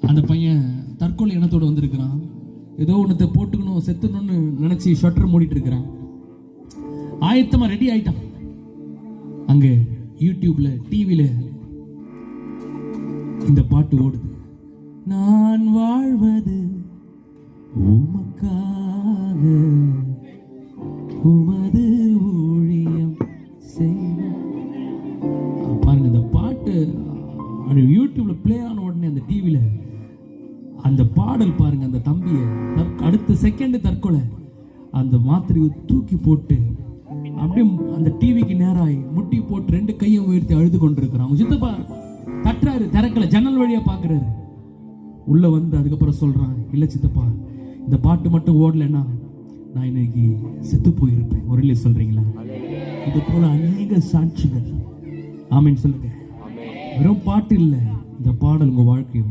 அந்த பையன் தற்கொலை எண்ணத்தோடு வந்திருக்கிறான். ஏதோ ஒன்றத்தை போட்டுக்கணும் செத்துணும்னு நினைச்சு ஷட்டர் மூடிட்டு இருக்கிறான். ஆயத்தமா ரெடி ஆயிட்டான். அங்க யூடியூப்ல டிவில இந்த பாட்டு ஓடுது. நான் வாழ்வது உமக்காக, உமது ஊழியம் செய்ய. பாருங்க, இந்த பாட்டு யூடியூப்ல பிளே ஆன உடனே அந்த டிவில அந்த பாடல் பாருங்க. அந்த தம்பியை அடுத்த செகண்ட் தற்கொலை. அந்த மாத்திரையை தூக்கி போட்டு அப்படியே அந்த டிவிக்கு நேராய் முட்டி போட்டு 2 கையும் உயர்த்தி அழுது கொண்டிருக்கிறான். சித்தப்பா தட்டுறாரு, திறக்கல, ஜன்னல் வழியா பாக்குறாரு. உள்ள வந்து அதுக்கப்புறம் சொல்றான், இல்ல சித்தப்பா, இந்த பாட்டு மட்டும் ஓடலைன்னா நான் இன்னைக்கு செத்து போயிருப்பேன். ஒரு இல்லை சொல்றீங்களா? இது போல அநேக சாட்சிகள். ஆமென் சொல்லுங்க. வெறும் பாட்டு இல்லை, இந்த பாடல் உங்க வாழ்க்கை